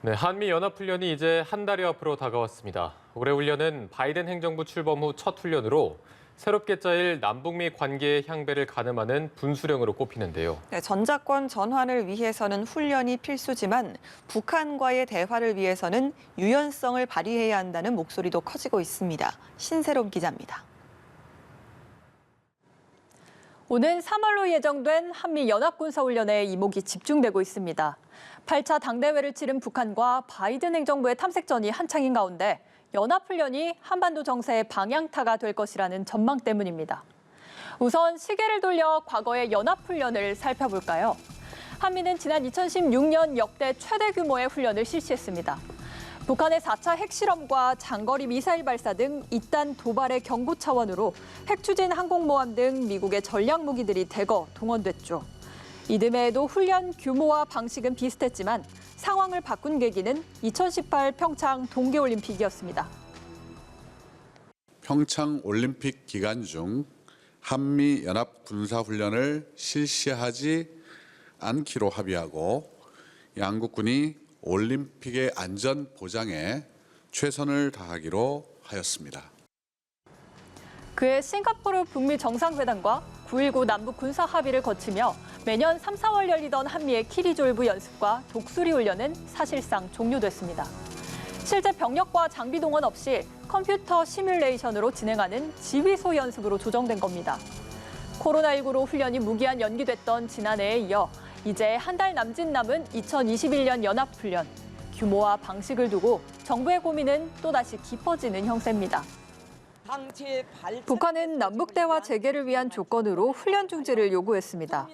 네, 한미연합훈련이 이제 한 달여 앞으로 다가왔습니다. 올해 훈련은 바이든 행정부 출범 후 첫 훈련으로 새롭게 짜일 남북미 관계의 향배를 가늠하는 분수령으로 꼽히는데요. 네, 전자권 전환을 위해서는 훈련이 필수지만 북한과의 대화를 위해서는 유연성을 발휘해야 한다는 목소리도 커지고 있습니다. 신세롬 기자입니다. 오는 3월로 예정된 한미연합군사훈련에 이목이 집중되고 있습니다. 8차 당대회를 치른 북한과 바이든 행정부의 탐색전이 한창인 가운데 연합훈련이 한반도 정세의 방향타가 될 것이라는 전망 때문입니다. 우선 시계를 돌려 과거의 연합훈련을 살펴볼까요? 한미는 지난 2016년 역대 최대 규모의 훈련을 실시했습니다. 북한의 4차 핵실험과 장거리 미사일 발사 등 잇단 도발의 경고 차원으로 핵추진 항공모함 등 미국의 전략무기들이 대거 동원됐죠. 이듬해에도 훈련 규모와 방식은 비슷했지만 상황을 바꾼 계기는 2018 평창 동계올림픽이었습니다. 평창 올림픽 기간 중 한미 연합 군사훈련을 실시하지 않기로 합의하고 양국군이 올림픽의 안전 보장에 최선을 다하기로 하였습니다. 그해 싱가포르 북미 정상회담과 9.19 남북 군사 합의를 거치며 매년 3, 4월 열리던 한미의 키리졸브 연습과 독수리 훈련은 사실상 종료됐습니다. 실제 병력과 장비 동원 없이 컴퓨터 시뮬레이션으로 진행하는 지휘소 연습으로 조정된 겁니다. 코로나19로 훈련이 무기한 연기됐던 지난해에 이어 이제 한 달 남짓 남은 2021년 연합훈련. 규모와 방식을 두고 정부의 고민은 또다시 깊어지는 형세입니다. 북한은 남북 대화 재개를 위한 조건으로 훈련 중지를 요구했습니다.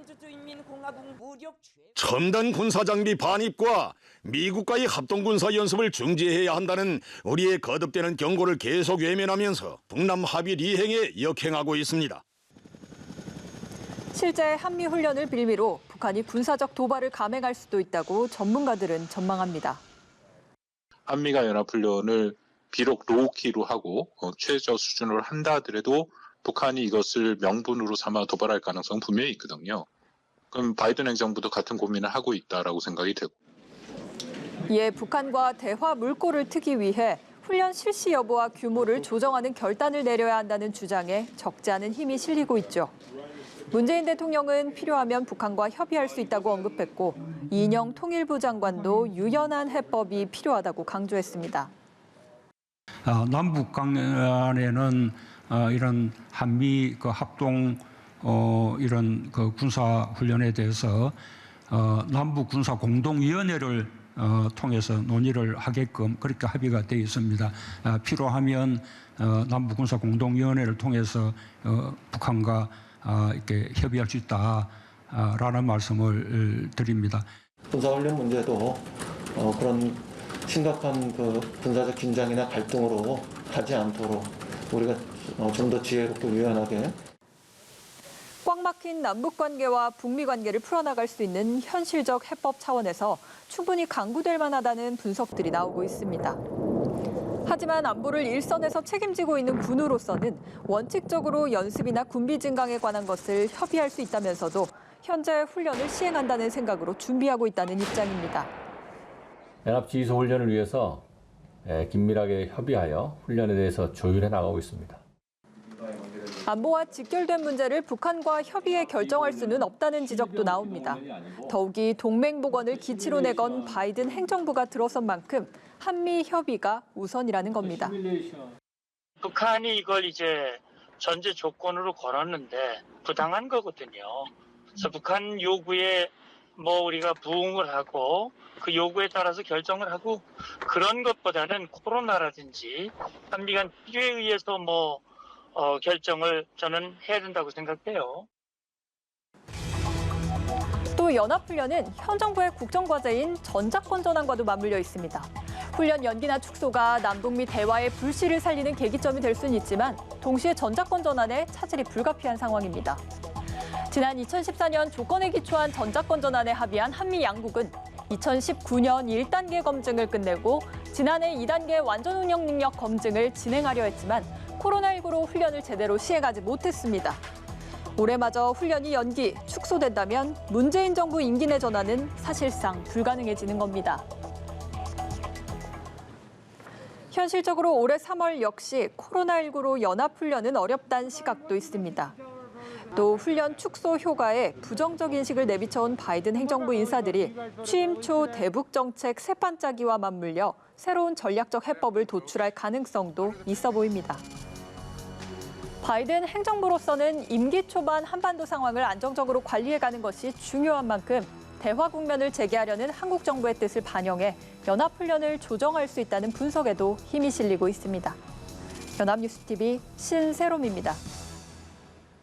첨단 군사장비 반입과 미국과의 합동군사 연습을 중지해야 한다는 우리의 거듭되는 경고를 계속 외면하면서 북남 합의 리행에 역행하고 있습니다. 실제 한미 훈련을 빌미로 북한이 군사적 도발을 감행할 수도 있다고 전문가들은 전망합니다. 한미가 연합훈련을 비록 로우키로 하고 최저 수준으로 한다 하더라도 북한이 이것을 명분으로 삼아 도발할 가능성은 분명히 있거든요. 그럼 바이든 행정부도 같은 고민을 하고 있다라고 생각이 되고. 이에 북한과 대화 물꼬를 트기 위해 훈련 실시 여부와 규모를 조정하는 결단을 내려야 한다는 주장에 적지 않은 힘이 실리고 있죠. 문재인 대통령은 필요하면 북한과 협의할 수 있다고 언급했고 이인영 통일부 장관도 유연한 해법이 필요하다고 강조했습니다. 남북 간에는 이런 한미 합동 이런 군사 훈련에 대해서 남북 군사 공동위원회를 통해서 논의를 하게끔 그렇게 합의가 되어 있습니다. 필요하면 남북 군사 공동위원회를 통해서 북한과 이렇게 협의할 수 있다라는 말씀을 드립니다. 군사훈련 문제도 그런 심각한 군사적 긴장이나 갈등으로 하지 않도록 우리가 좀 더 지혜롭고 유연하게 꽉 막힌 남북 관계와 북미 관계를 풀어나갈 수 있는 현실적 해법 차원에서 충분히 강구될 만하다는 분석들이 나오고 있습니다. 하지만 안보를 일선에서 책임지고 있는 군으로서는 원칙적으로 연습이나 군비 증강에 관한 것을 협의할 수 있다면서도 현재 훈련을 시행한다는 생각으로 준비하고 있다는 입장입니다. 연합지휘소 훈련을 위해서 긴밀하게 협의하여 훈련에 대해서 조율해 나가고 있습니다. 안보와 직결된 문제를 북한과 협의해 결정할 수는 없다는 지적도 나옵니다. 더욱이 동맹 복원을 기치로 내건 바이든 행정부가 들어선 만큼 한미 협의가 우선이라는 겁니다. 북한이 이걸 이제 전제 조건으로 걸었는데 부당한 거거든요. 그래서 북한 요구에 우리가 부응을 하고 그 요구에 따라서 결정을 하고 그런 것보다는 코로나라든지 한미 간 필요에 의해서 결정을 저는 해야 된다고 생각해요. 또 연합훈련은 현 정부의 국정과제인 전자권 전환과도 맞물려 있습니다. 훈련 연기나 축소가 남북미 대화의 불씨를 살리는 계기점이 될 수는 있지만 동시에 전자권 전환에 차질이 불가피한 상황입니다. 지난 2014년 조건에 기초한 전자권 전환에 합의한 한미 양국은 2019년 1단계 검증을 끝내고 지난해 2단계 완전 운영 능력 검증을 진행하려 했지만 코로나19로 훈련을 제대로 시행하지 못했습니다. 올해마저 훈련이 연기, 축소된다면 문재인 정부 임기 내 전환은 사실상 불가능해지는 겁니다. 현실적으로 올해 3월 역시 코로나19로 연합훈련은 어렵다는 시각도 있습니다. 또 훈련 축소 효과에 부정적 인식을 내비쳐온 바이든 행정부 인사들이 취임 초 대북 정책 새반짜기와 맞물려 새로운 전략적 해법을 도출할 가능성도 있어 보입니다. 바이든 행정부로서는 임기 초반 한반도 상황을 안정적으로 관리해가는 것이 중요한 만큼 대화 국면을 재개하려는 한국 정부의 뜻을 반영해 연합훈련을 조정할 수 있다는 분석에도 힘이 실리고 있습니다. 연합뉴스TV 신세롬입니다.